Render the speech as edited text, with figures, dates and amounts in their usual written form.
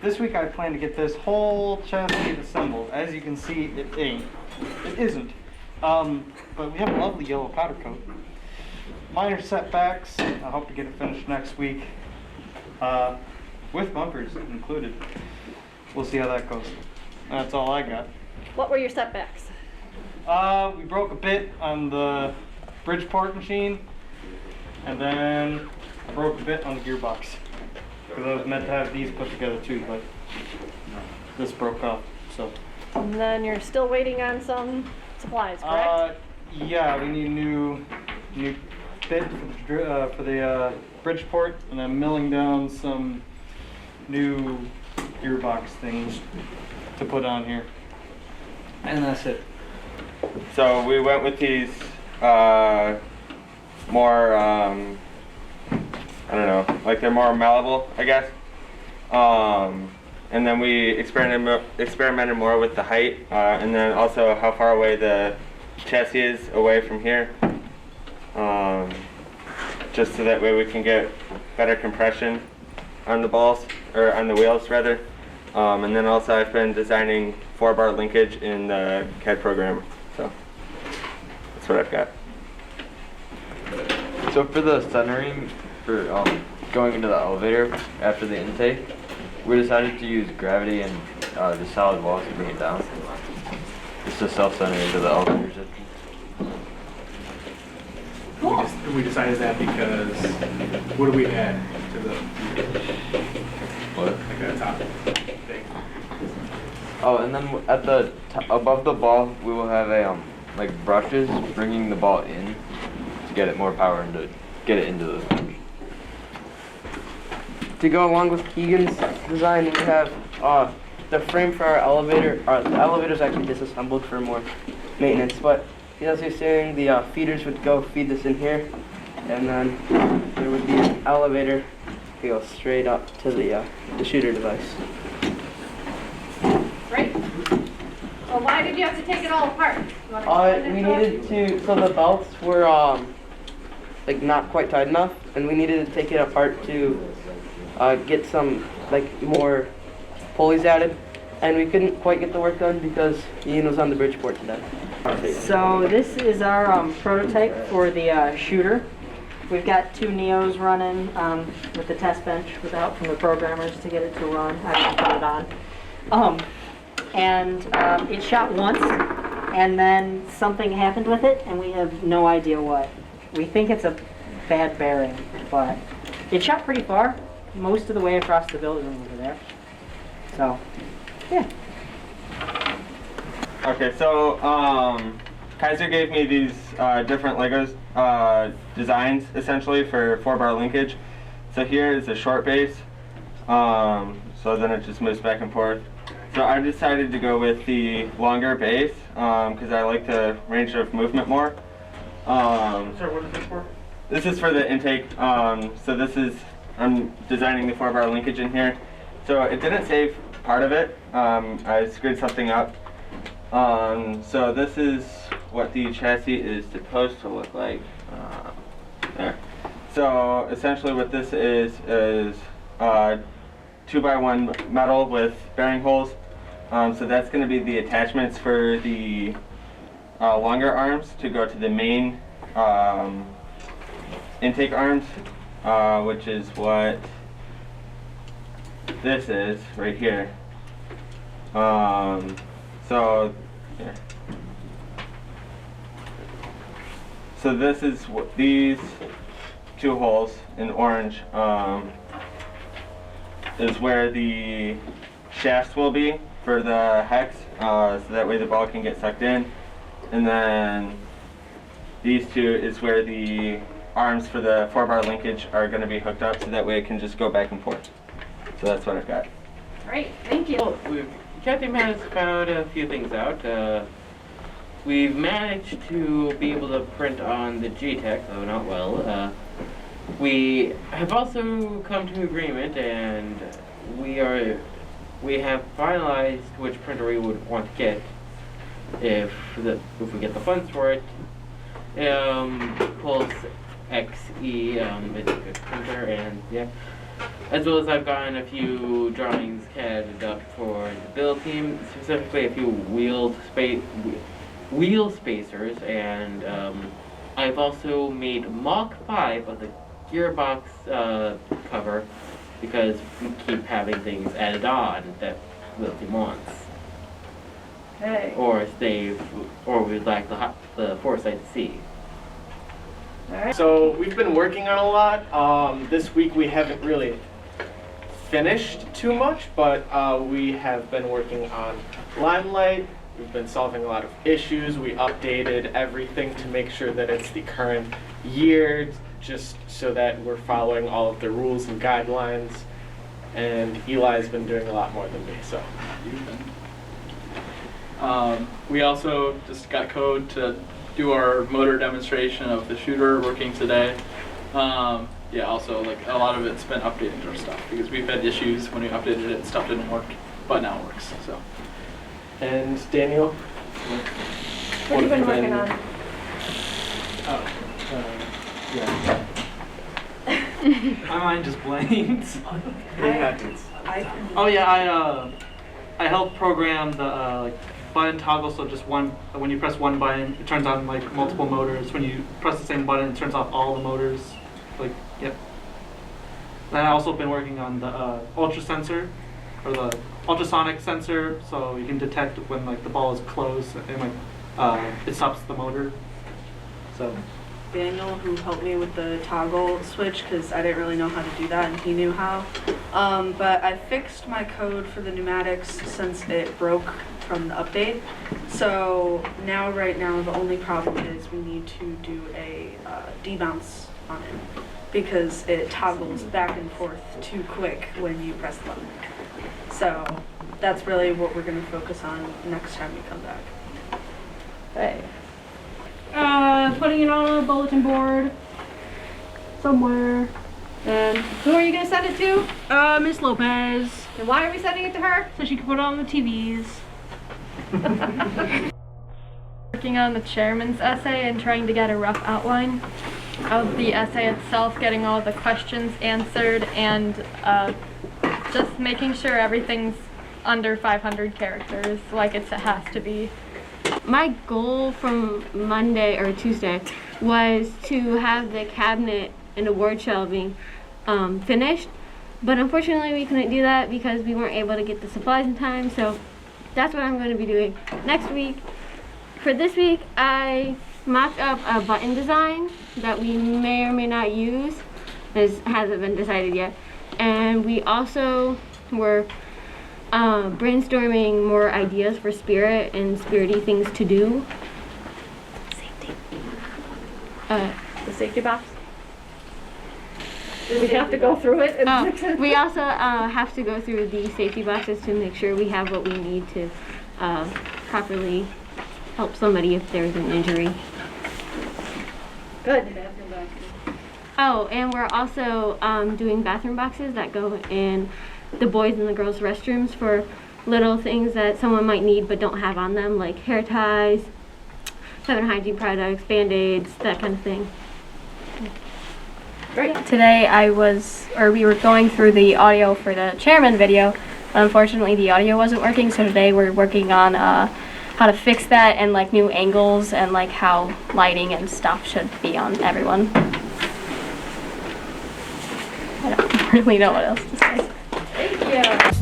this week I plan to get this whole chassis assembled. As you can see, it ain't. It isn't. But we have a lovely yellow powder coat. Minor setbacks. I hope to get it finished next week. With bumpers included. We'll see how that goes. That's all I got. What were your setbacks? We broke a bit on the Bridgeport machine, and then broke a bit on the gearbox. Because I was meant to have these put together too, but this broke off. So. And then you're still waiting on some supplies, correct? Yeah, we need a new bit for the Bridgeport, and I'm milling down some new gearbox things to put on here. And that's it. So we went with these more, I don't know, like they're more malleable, I guess. And then we experimented more with the height, and then also how far away the chassis is away from here. Just so that way we can get better compression on the balls, or on the wheels rather. And then also I've been designing 4-bar linkage in the CAD programmer. So that's what I've got. So for the centering, for going into the elevator after the intake, we decided to use gravity and the solid walls to bring it down. Just to self-center into the elevator system. Cool. We decided that because what do we add to the What? like a top thing? Oh, and then at the above the ball, we will have a like brushes bringing the ball in to get it more power and to get it into the punch. To go along with Keegan's design, we have the frame for our elevator. The elevator is actually disassembled for more maintenance, but as you're saying, the feeders would go feed this in here, and then there would be an elevator to go straight up to the shooter device. Right. Well, why did you have to take it all apart? You wanna explain We it to us? needed to, so the belts were like not quite tight enough, and we needed to take it apart to get some like more pulleys added, and we couldn't quite get the work done because Ian was on the Bridgeport today. So this is our prototype for the shooter. We've got 2 Neos running with the test bench with the help from the programmers to get it to run. I can put it on. It shot once, and then something happened with it, and we have no idea what. We think it's a bad bearing, but it shot pretty far, most of the way across the building over there. So, yeah. Okay, so Kaiser gave me these different Legos designs essentially for 4-bar linkage. So here is a short base, so then it just moves back and forth. So I decided to go with the longer base because I like the range of movement more. Sorry, what is this for? This is for the intake. So this is, I'm designing the 4-bar linkage in here. So it didn't save part of it. I screwed something up. So this is what the chassis is supposed to look like. There. So essentially what this is 2x1 metal with bearing holes. So that's going to be the attachments for the longer arms to go to the main intake arms, which is what this is right here. So here. So this is what these 2 holes in orange is where the shafts will be for the hex, so that way the ball can get sucked in. And then these 2 is where the arms for the 4-bar linkage are going to be hooked up, so that way it can just go back and forth. So that's what I've got. Great, thank you. Kathy has found a few things out. We've managed to be able to print on the G-Tech, though not well. We have also come to agreement, and we have finalized which printer we would want to get if we get the funds for it. Pulse XE is a good printer, and yeah. as well as I've gotten a few drawings CAD'd up for the build team, specifically a few wheel spacers, and I've also made Mach 5 of the gearbox cover because we keep having things added on that Build Team wants. Hey. Or we'd like the foresight to see. So we've been working on a lot. This week we haven't really finished too much, but we have been working on Limelight. We've been solving a lot of issues. We updated everything to make sure that it's the current year, just so that we're following all of the rules and guidelines. And Eli's been doing a lot more than me, so. We also just got code to do our motor demonstration of the shooter working today. Yeah, also like a lot of it's been updating our stuff because we've had issues when we updated it and stuff didn't work, but now it works. So. And Daniel? What have you been working on? Yeah. My mind just blanked. It happens. Oh yeah, I helped program the like button toggle, so just one, when you press one button, it turns on like multiple motors. When you press the same button, it turns off all the motors. Like, yep. And I also been working on the ultra sensor, or the ultrasonic sensor, so you can detect when like the ball is close and like it stops the motor. So. Daniel, who helped me with the toggle switch because I didn't really know how to do that and he knew how. But I fixed my code for the pneumatics since it broke from the update. So now, right now, the only problem is we need to do a debounce on it because it toggles back and forth too quick when you press the button. So that's really what we're going to focus on next time we come back. Hey. Putting it on a bulletin board somewhere. And who are you gonna send it to? Miss Lopez, And why are we sending it to her? so she can put it on the TVs. Working on the chairman's essay and trying to get a rough outline of the essay itself, getting all the questions answered, and just making sure everything's under 500 characters like it has to be. My goal from Monday or Tuesday was to have the cabinet and award shelving finished, but unfortunately we couldn't do that because we weren't able to get the supplies in time, so that's what I'm going to be doing next week. For this week, I mocked up a button design that we may or may not use. This hasn't been decided yet. And we also were brainstorming more ideas for Spirit and spirity things to do. Safety. The safety box? We have to go through it and fix it. We also have to go through the safety boxes to make sure we have what we need to properly help somebody if there's an injury. Good. Oh, and we're also doing bathroom boxes that go in the boys' and the girls' restrooms for little things that someone might need but don't have on them, like hair ties, feminine hygiene products, Band-Aids, that kind of thing. Great. Today we were going through the audio for the chairman video. Unfortunately, the audio wasn't working, so today we're working on how to fix that and like new angles and like how lighting and stuff should be on everyone. I don't really know what else to say. Thank you.